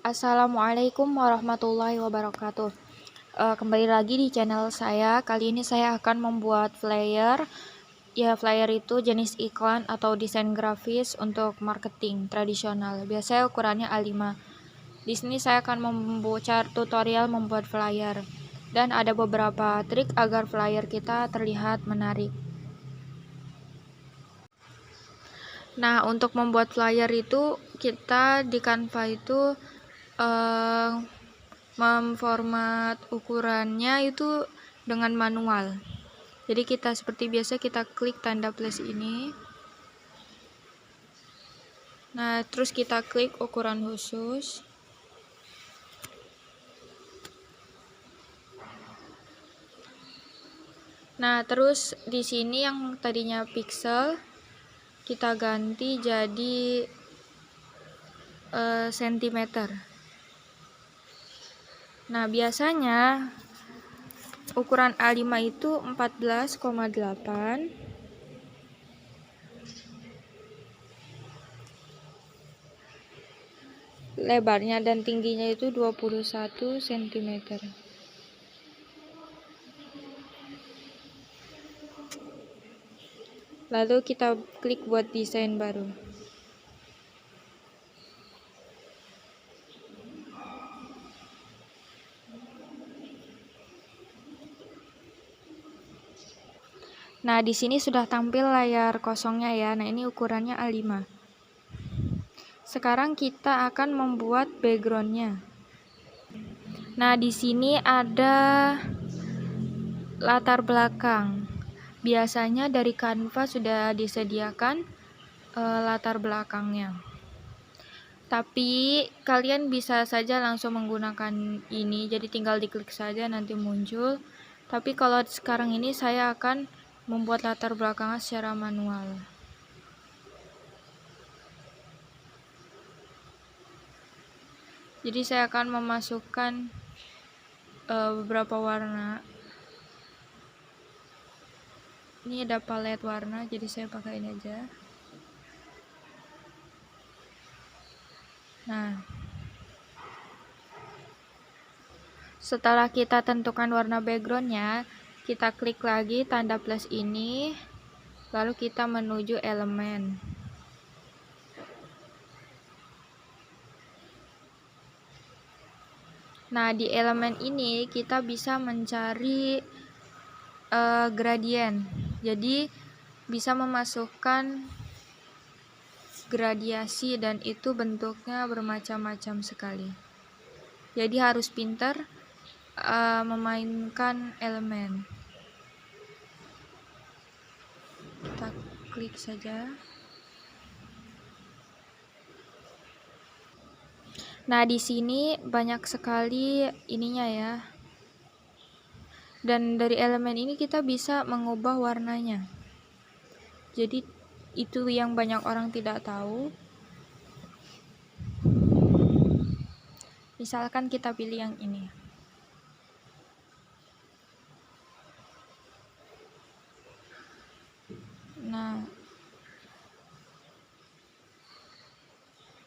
Assalamualaikum warahmatullahi wabarakatuh. Kembali lagi di channel saya. Kali ini saya akan membuat flyer. Ya, flyer itu jenis iklan atau desain grafis untuk marketing tradisional. Biasanya ukurannya A5. Di sini saya akan membuat tutorial membuat flyer. Dan ada beberapa trik agar flyer kita terlihat menarik. Nah, untuk membuat flyer itu kita di Canva itu memformat ukurannya itu dengan manual. Jadi kita seperti biasa kita klik tanda plus ini. Nah, terus kita klik ukuran khusus. Nah, terus di sini yang tadinya pixel kita ganti jadi sentimeter. Nah, biasanya ukuran A5 itu 14,8. Lebarnya dan tingginya itu 21 cm. Lalu kita klik buat desain baru. Nah, di sini sudah tampil layar kosongnya ya. Nah, ini ukurannya A5. Sekarang kita akan membuat backgroundnya. Nah, di sini ada latar belakang. Biasanya dari Canva sudah disediakan latar belakangnya. Tapi kalian bisa saja langsung menggunakan ini. Jadi tinggal diklik saja nanti muncul. Tapi kalau sekarang ini saya akan membuat latar belakangnya secara manual. Jadi saya akan memasukkan beberapa warna. Ini ada palet warna, jadi saya pakai ini aja. Nah, setelah kita tentukan warna backgroundnya, kita klik lagi tanda plus ini, lalu kita menuju elemen. Nah, di elemen ini kita bisa mencari gradien. Jadi bisa memasukkan gradiasi dan itu bentuknya bermacam-macam sekali. Jadi harus pintar memainkan elemen. Kita klik saja. Nah, di sini banyak sekali ininya ya. Dan dari elemen ini kita bisa mengubah warnanya. Jadi itu yang banyak orang tidak tahu. Misalkan kita pilih yang ini. Nah,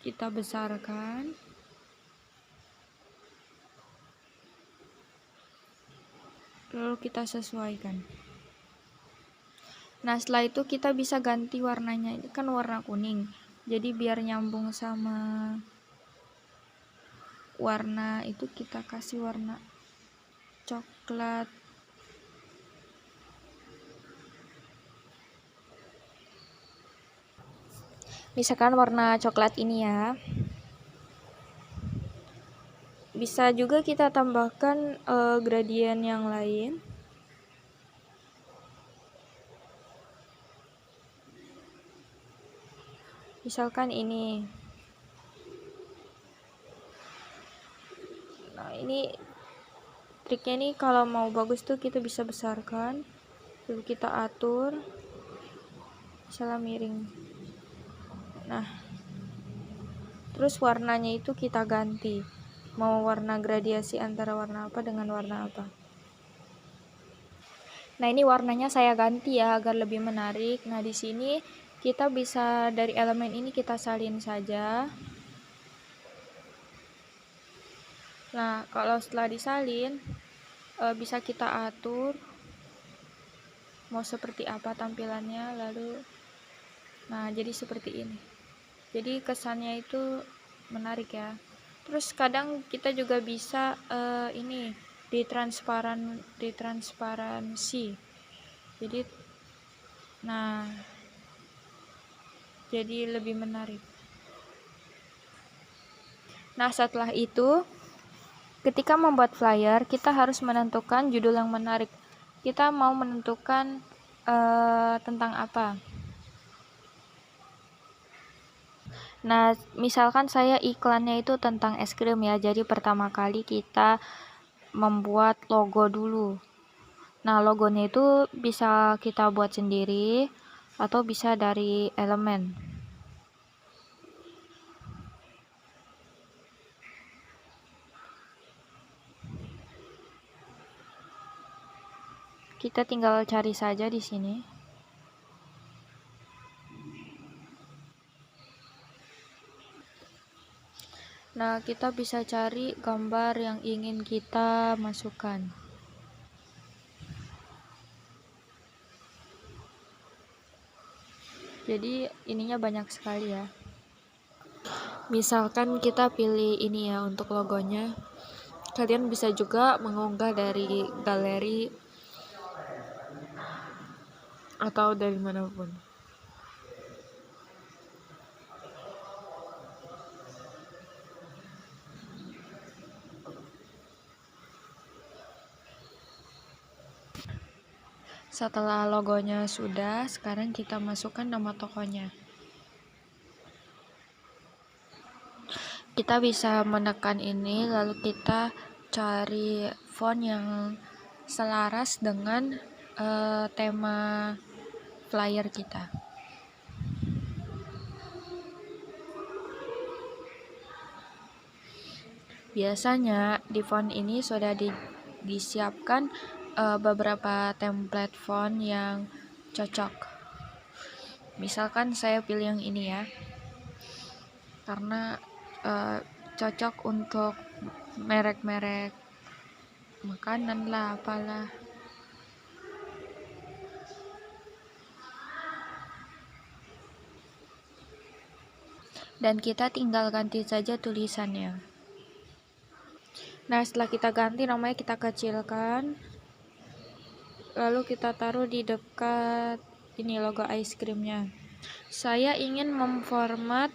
kita besarkan. Lalu kita sesuaikan. Nah, setelah itu kita bisa ganti warnanya. Ini kan warna kuning. Jadi biar nyambung sama warna itu kita kasih warna coklat. Misalkan warna coklat ini ya. Bisa juga kita tambahkan gradien yang lain. Misalkan ini. Nah, ini triknya nih, kalau mau bagus tuh kita bisa besarkan. Lalu kita atur. Misalnya miring. Nah, terus warnanya itu kita ganti. Mau warna gradiasi antara warna apa dengan warna apa. Nah, ini warnanya saya ganti ya agar lebih menarik. Nah, di sini kita bisa dari elemen ini kita salin saja. Nah, kalau setelah disalin, bisa kita atur mau seperti apa tampilannya, lalu nah jadi seperti ini. Jadi kesannya itu menarik ya. Terus kadang kita juga bisa ini ditransparansi. Jadi nah, jadi lebih menarik. Nah, setelah itu ketika membuat flyer, kita harus menentukan judul yang menarik. Kita mau menentukan tentang apa. Nah, misalkan saya iklannya itu tentang es krim ya. Jadi pertama kali kita membuat logo dulu. Nah, logonya itu bisa kita buat sendiri atau bisa dari elemen. Kita tinggal cari saja di sini. Nah, kita bisa cari gambar yang ingin kita masukkan. Jadi ininya banyak sekali ya. Misalkan kita pilih ini ya untuk logonya. Kalian bisa juga mengunggah dari galeri atau dari manapun. Setelah logonya sudah, sekarang kita masukkan nama tokonya. Kita bisa menekan ini, lalu kita cari font yang selaras dengan tema flyer kita. Biasanya di font ini sudah disiapkan beberapa template font yang cocok. Misalkan saya pilih yang ini ya, karena cocok untuk merek-merek makanan lah, apalah. Dan kita tinggal ganti saja tulisannya. Nah, setelah kita ganti namanya, kita kecilkan, lalu kita taruh di dekat ini logo ice creamnya. Saya ingin memformat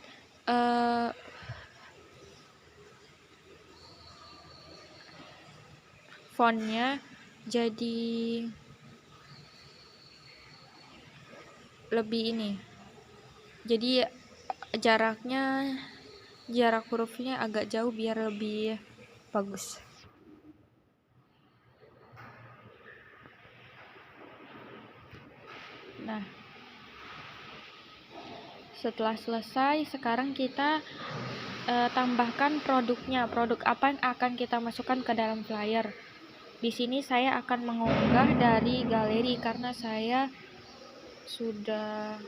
fontnya jadi lebih ini. Jadi jarak hurufnya agak jauh biar lebih bagus. Nah, setelah selesai, sekarang kita tambahkan produknya. Produk apa yang akan kita masukkan ke dalam flyer. Di sini saya akan mengunggah dari galeri karena saya sudah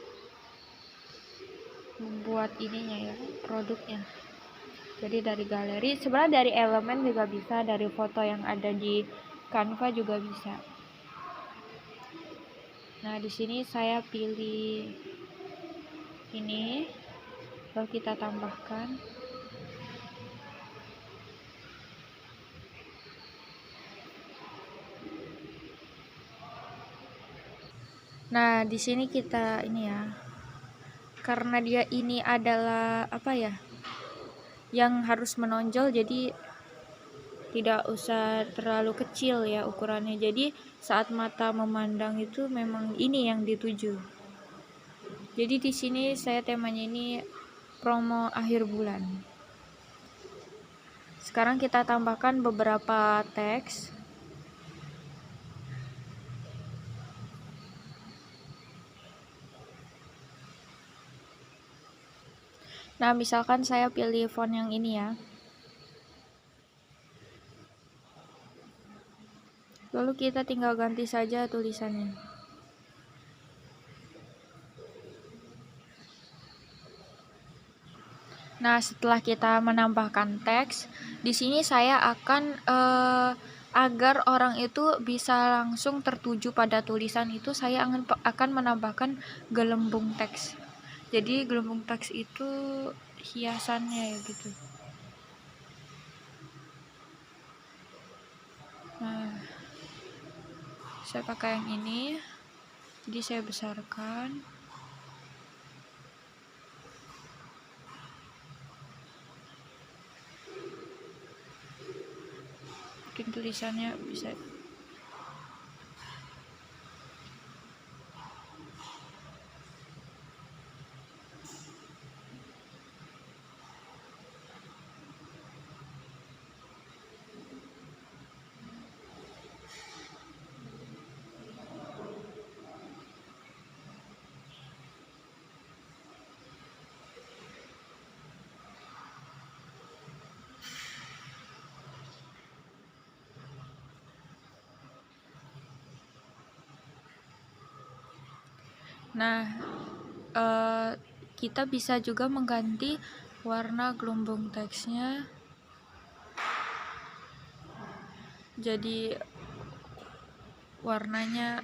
membuat ininya ya, produknya. Jadi dari galeri, sebenarnya dari elemen juga bisa, dari foto yang ada di Canva juga bisa. Nah, di sini saya pilih ini, lalu kita tambahkan. Nah, di sini kita ini ya, karena dia ini adalah apa ya, yang harus menonjol, jadi tidak usah terlalu kecil ya ukurannya. Jadi saat mata memandang itu memang ini yang dituju. Jadi di sini saya temanya ini promo akhir bulan. Sekarang kita tambahkan beberapa teks. Nah, misalkan saya pilih font yang ini ya. Lalu kita tinggal ganti saja tulisannya. Nah, setelah kita menambahkan teks, di sini saya akan agar orang itu bisa langsung tertuju pada tulisan itu, saya akan menambahkan gelembung teks. Jadi gelembung teks itu hiasannya ya gitu. Nah, saya pakai yang ini. Jadi saya besarkan. Mungkin tulisannya bisa. Nah, kita bisa juga mengganti warna gelembung teksnya. Jadi warnanya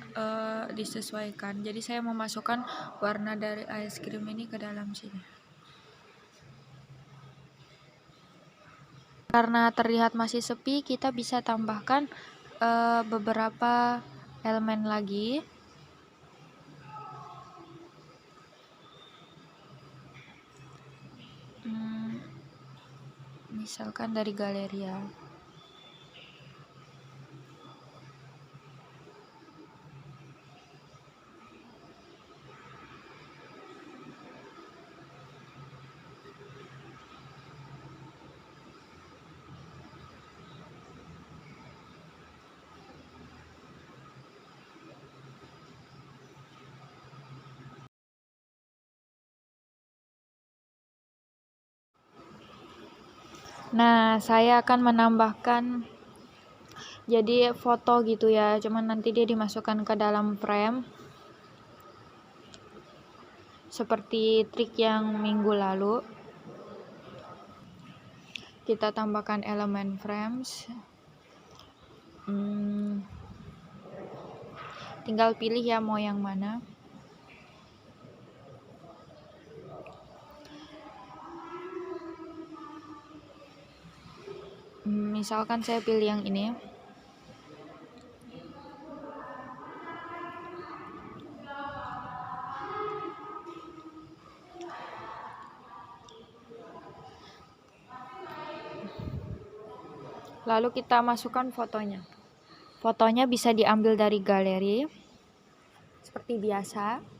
disesuaikan. Jadi saya memasukkan warna dari es krim ini ke dalam sini. Karena terlihat masih sepi, kita bisa tambahkan beberapa elemen lagi. Misalkan dari Galeria. Nah, saya akan menambahkan jadi foto gitu ya, cuman nanti dia dimasukkan ke dalam frame seperti trik yang minggu lalu. Kita tambahkan elemen frames. Tinggal pilih ya mau yang mana. Misalkan saya pilih yang ini. Lalu kita masukkan fotonya. Fotonya bisa diambil dari galeri seperti biasa.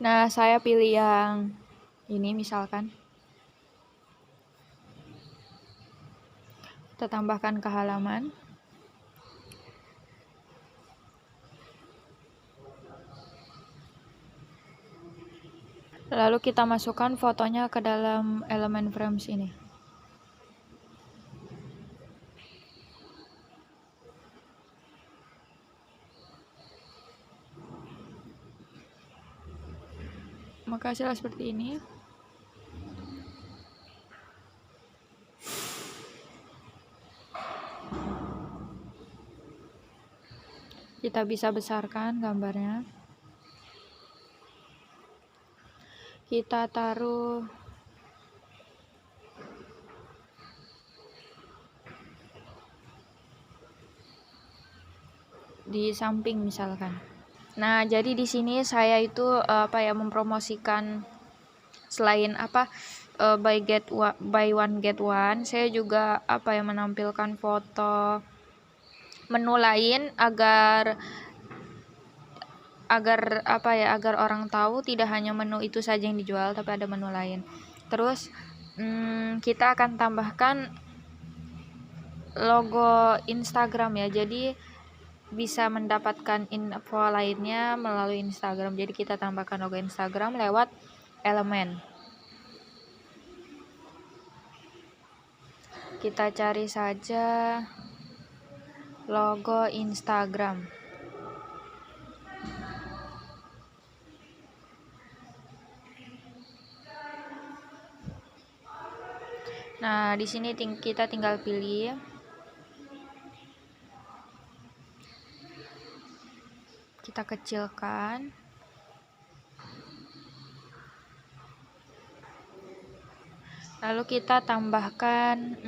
Nah, saya pilih yang ini misalkan. Kita tambahkan ke halaman. Lalu kita masukkan fotonya ke dalam elemen frames ini. Maka hasilnya seperti ini. Kita bisa besarkan gambarnya. Kita taruh di samping misalkan. Nah, jadi di sini saya itu mempromosikan selain buy one get one, saya juga menampilkan foto menu lain agar orang tahu tidak hanya menu itu saja yang dijual, tapi ada menu lain. Terus kita akan tambahkan logo Instagram ya, jadi bisa mendapatkan info lainnya melalui Instagram. Jadi kita tambahkan logo Instagram lewat elemen. Kita cari saja logo Instagram. Nah, di sini kita tinggal pilih. Kita kecilkan. Lalu kita tambahkan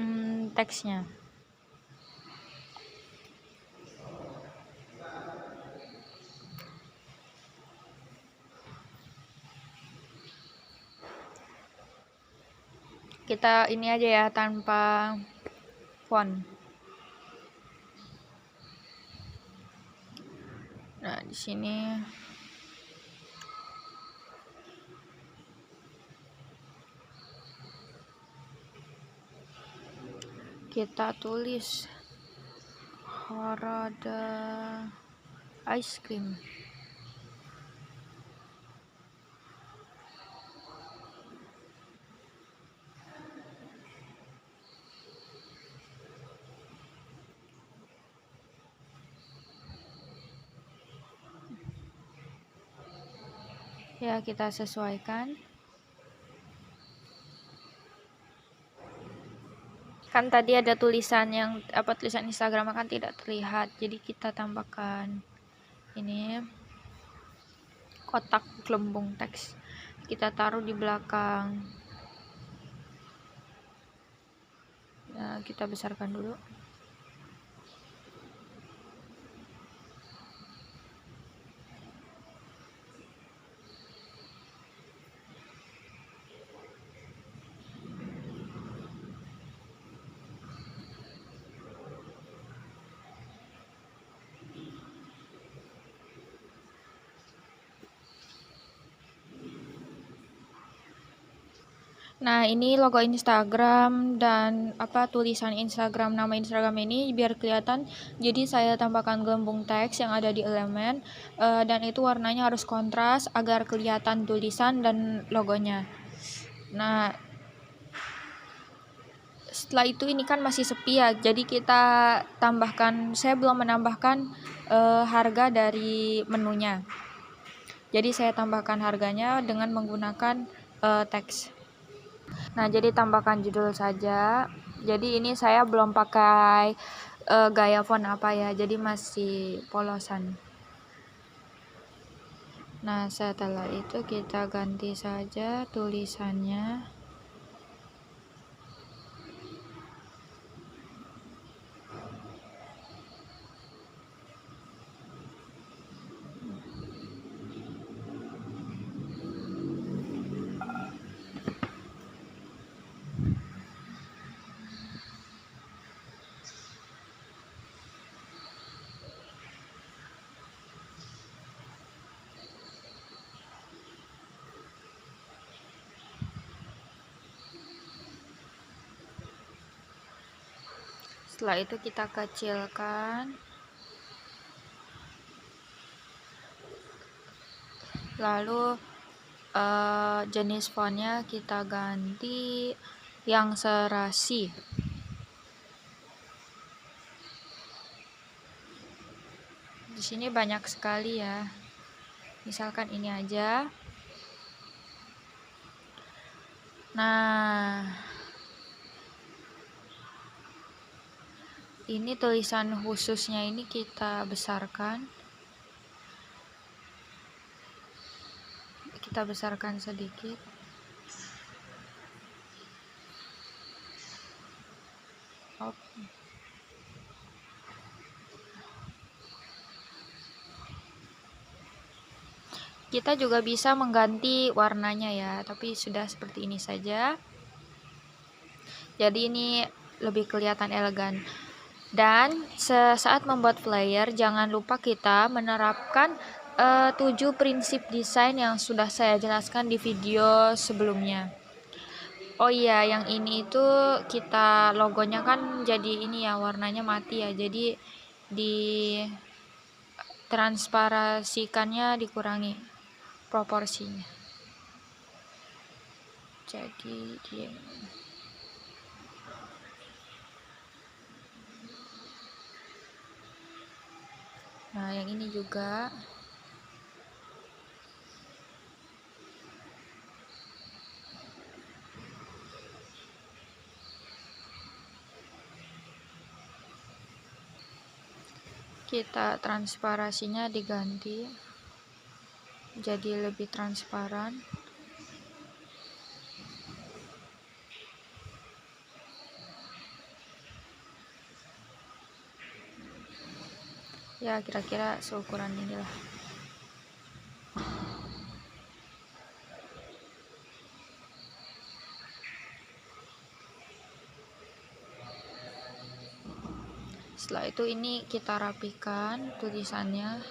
teksnya. Kita ini aja ya, tanpa font. Nah, di sini kita tulis Harada ice cream. Ya, kita sesuaikan. Kan tadi ada tulisan tulisan Instagram kan tidak terlihat, jadi kita tambahkan ini kotak gelembung teks, kita taruh di belakang. Nah, kita besarkan dulu. Nah, ini logo Instagram dan tulisan Instagram, nama Instagram ini biar kelihatan. Jadi saya tambahkan gelembung teks yang ada di elemen, dan itu warnanya harus kontras agar kelihatan tulisan dan logonya. Nah, setelah itu ini kan masih sepi ya, jadi kita tambahkan. Saya belum menambahkan harga dari menunya. Jadi saya tambahkan harganya dengan menggunakan teks. Nah, jadi tambahkan judul saja. Jadi ini saya belum pakai gaya font ya, jadi masih polosan. Nah, setelah itu kita ganti saja tulisannya. Setelah itu kita kecilkan. Lalu jenis fontnya kita ganti yang serasi. Di sini banyak sekali ya. Misalkan ini aja. Nah, ini tulisan khususnya ini kita besarkan. Kita besarkan sedikit. Kita juga bisa mengganti warnanya ya, tapi sudah seperti ini saja. Jadi ini lebih kelihatan elegan. Dan saat membuat flyer, jangan lupa kita menerapkan 7 prinsip desain yang sudah saya jelaskan di video sebelumnya. Oh iya, yang ini itu kita logonya kan jadi ini ya, warnanya mati ya, jadi di transparasikannya dikurangi proporsinya. Jadi dia Nah, yang ini juga. Kita transparasinya diganti jadi lebih transparan. Ya, kira-kira seukuran inilah. Setelah itu ini kita rapikan tulisannya.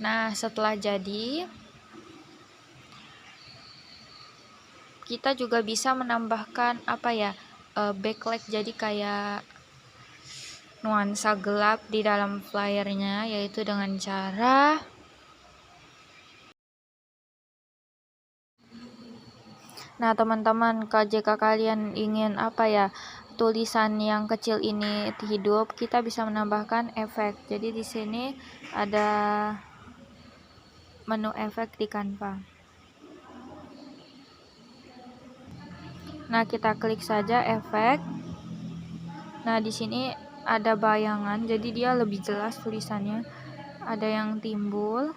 Nah, setelah jadi, kita juga bisa menambahkan backlight, jadi kayak nuansa gelap di dalam flyernya, yaitu dengan cara teman-teman, jika kalian ingin tulisan yang kecil ini hidup, kita bisa menambahkan efek. Jadi di sini ada menu efek di Canva. Nah, kita klik saja efek. Nah, di sini ada bayangan, jadi dia lebih jelas tulisannya. Ada yang timbul,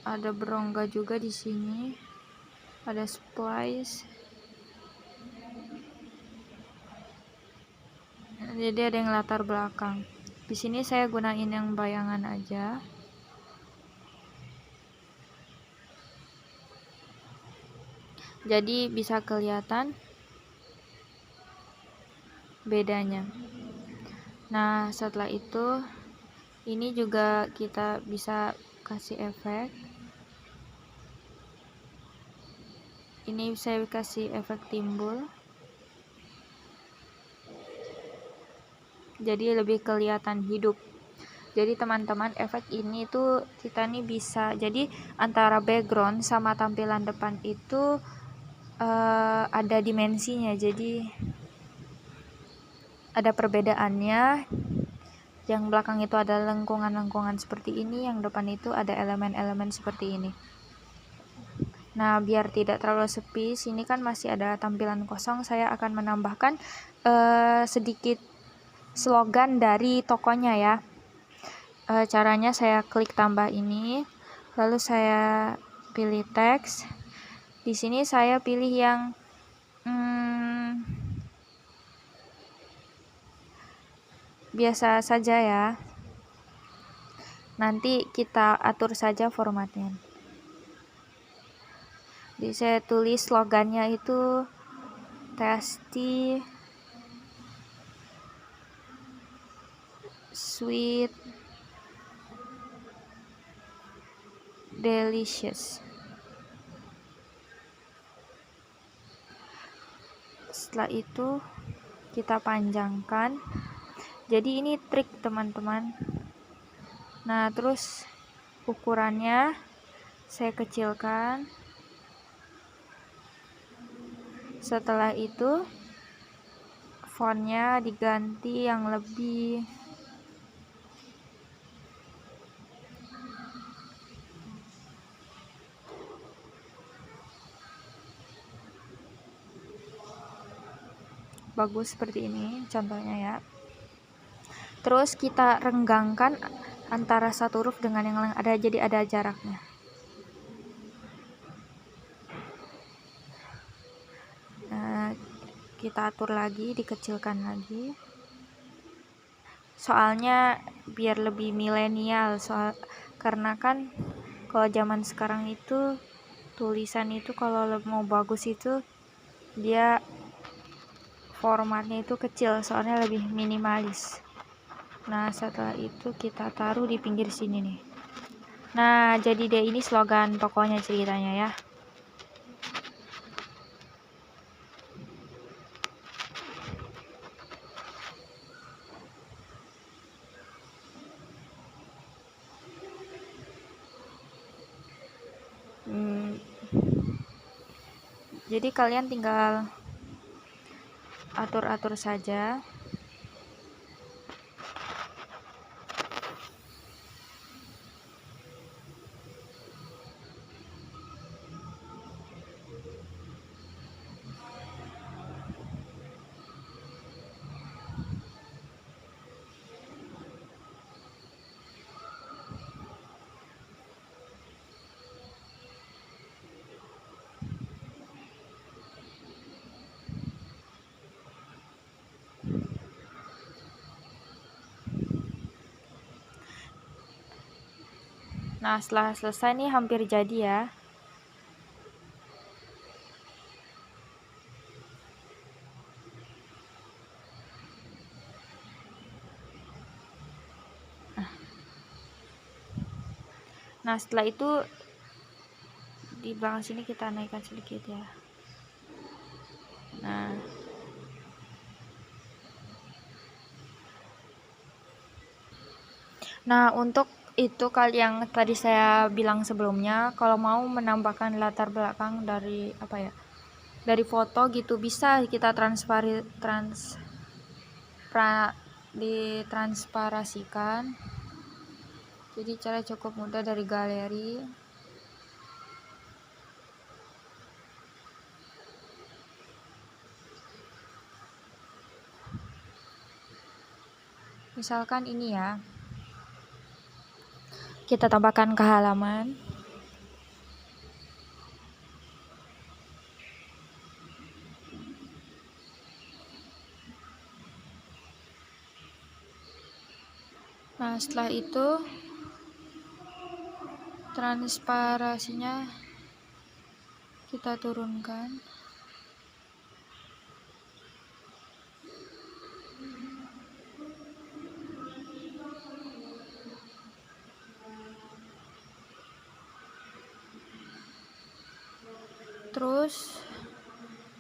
ada berongga juga di sini, ada splice. Jadi ada yang latar belakang. Di sini saya gunain yang bayangan aja. Jadi bisa kelihatan bedanya. Nah, setelah itu ini juga kita bisa kasih efek. Ini saya kasih efek timbul. Jadi lebih kelihatan hidup. Jadi teman-teman, efek ini tuh kita nih bisa, jadi antara background sama tampilan depan itu ada dimensinya, jadi ada perbedaannya. Yang belakang itu ada lengkungan-lengkungan seperti ini, yang depan itu ada elemen-elemen seperti ini. Nah, biar tidak terlalu sepi, sini kan masih ada tampilan kosong, saya akan menambahkan sedikit slogan dari tokonya ya. Caranya saya klik tambah ini, lalu saya pilih teks. Di sini saya pilih yang biasa saja ya. Nanti kita atur saja formatnya. Jadi saya tulis slogannya itu tasty, sweet, delicious. Setelah itu kita panjangkan. Jadi ini trik teman-teman. Nah, terus ukurannya saya kecilkan. Setelah itu fontnya diganti yang lebih bagus seperti ini contohnya ya. Terus kita renggangkan antara satu huruf dengan yang lain, jadi ada jaraknya. Nah, kita atur lagi, dikecilkan lagi. Soalnya biar lebih milenial, karena kan kalau zaman sekarang itu tulisan itu kalau mau bagus itu dia formatnya itu kecil, soalnya lebih minimalis. Nah, setelah itu kita taruh di pinggir sini nih. Nah, jadi deh ini slogan tokonya ceritanya ya. Jadi kalian tinggal atur-atur saja. Nah, setelah selesai nih hampir jadi ya. Nah, setelah itu di belakang sini kita naikkan sedikit ya. Nah, untuk itu kali yang tadi saya bilang sebelumnya, kalau mau menambahkan latar belakang dari dari foto gitu, bisa kita ditransparasikan. Jadi cara cukup mudah dari galeri. Misalkan ini ya, kita tambahkan ke halaman. Nah, setelah itu transparasinya kita turunkan. Terus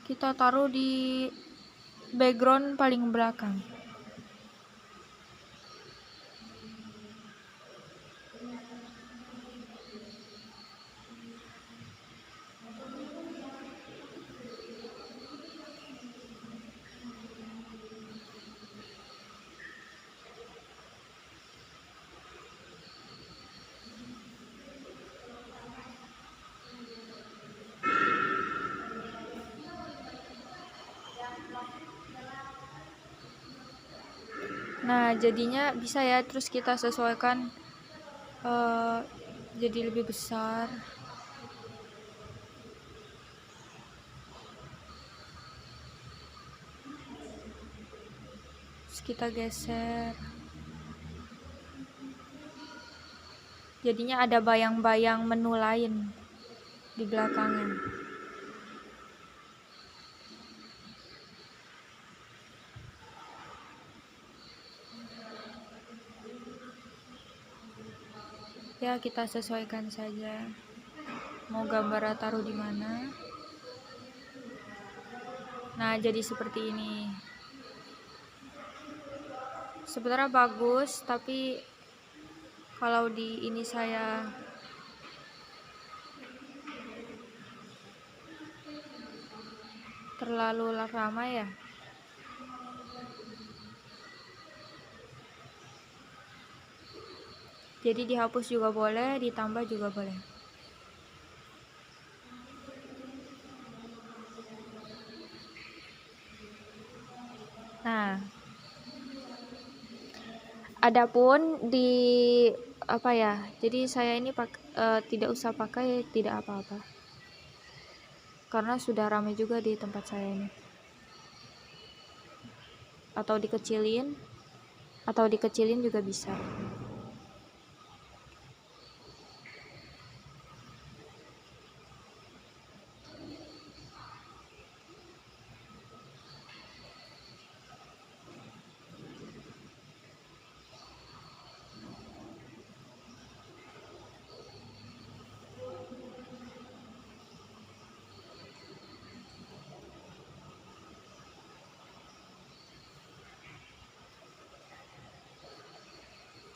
kita taruh di background paling belakang. Nah, jadinya bisa ya, terus kita sesuaikan jadi lebih besar. Terus kita geser. Jadinya ada bayang-bayang menu lain di belakangnya. Ya, kita sesuaikan saja. Mau gambar taruh di mana. Nah, jadi seperti ini. Sebenarnya bagus, tapi kalau di ini saya terlalu ramai ya. Jadi dihapus juga boleh, ditambah juga boleh. Nah, adapun di jadi saya ini tidak usah pakai tidak apa-apa, karena sudah ramai juga di tempat saya ini. Atau dikecilin juga bisa.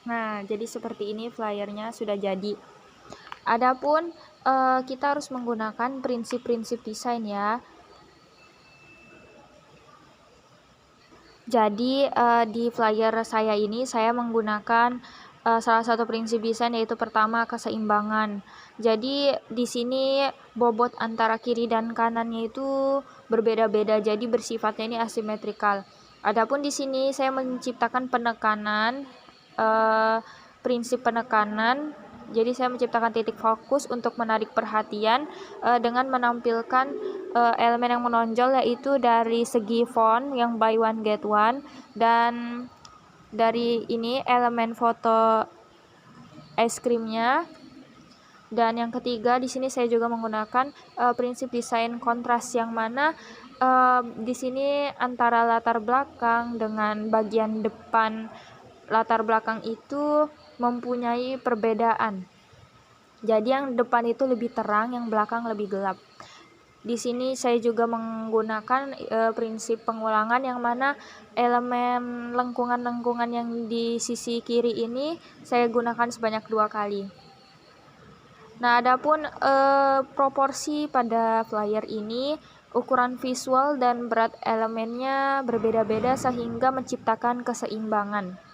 Nah, jadi seperti ini flyernya sudah jadi. Adapun kita harus menggunakan prinsip-prinsip desain ya. Jadi di flyer saya ini saya menggunakan salah satu prinsip desain, yaitu pertama keseimbangan. Jadi di sini bobot antara kiri dan kanannya itu berbeda-beda, jadi bersifatnya ini asimetrikal. Adapun di sini saya menciptakan penekanan, prinsip penekanan. Jadi saya menciptakan titik fokus untuk menarik perhatian dengan menampilkan elemen yang menonjol, yaitu dari segi font yang buy one get one, dan dari ini elemen foto es krimnya. Dan yang ketiga di sini saya juga menggunakan prinsip desain kontras, yang mana di sini antara latar belakang dengan bagian depan latar belakang itu mempunyai perbedaan. Jadi yang depan itu lebih terang, yang belakang lebih gelap. Di sini saya juga menggunakan prinsip pengulangan, yang mana elemen lengkungan-lengkungan yang di sisi kiri ini saya gunakan sebanyak 2 kali. Nah, adapun proporsi pada flyer ini, ukuran visual dan berat elemennya berbeda-beda sehingga menciptakan keseimbangan.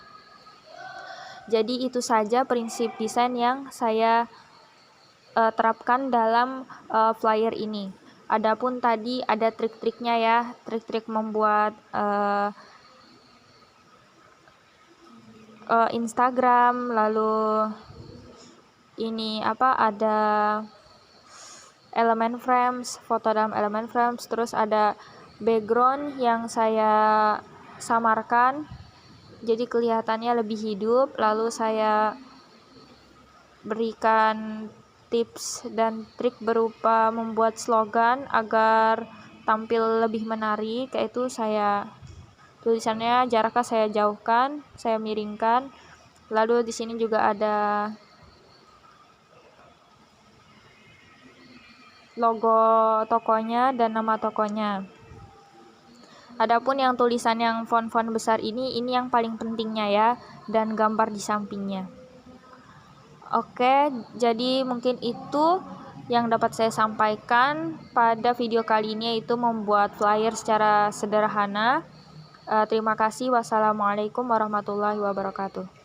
Jadi itu saja prinsip desain yang saya terapkan dalam flyer ini. Adapun tadi ada trik-triknya ya, trik-trik membuat Instagram, lalu ini ada elemen frames, foto dalam elemen frames, terus ada background yang saya samarkan jadi kelihatannya lebih hidup. Lalu saya berikan tips dan trik berupa membuat slogan agar tampil lebih menarik, yaitu saya tulisannya jaraknya saya jauhkan, saya miringkan. Lalu di sini juga ada logo tokonya dan nama tokonya. Adapun yang tulisan yang font-font besar ini yang paling pentingnya ya, dan gambar di sampingnya. Oke, jadi mungkin itu yang dapat saya sampaikan pada video kali ini, yaitu membuat flyer secara sederhana. Terima kasih. Wassalamualaikum warahmatullahi wabarakatuh.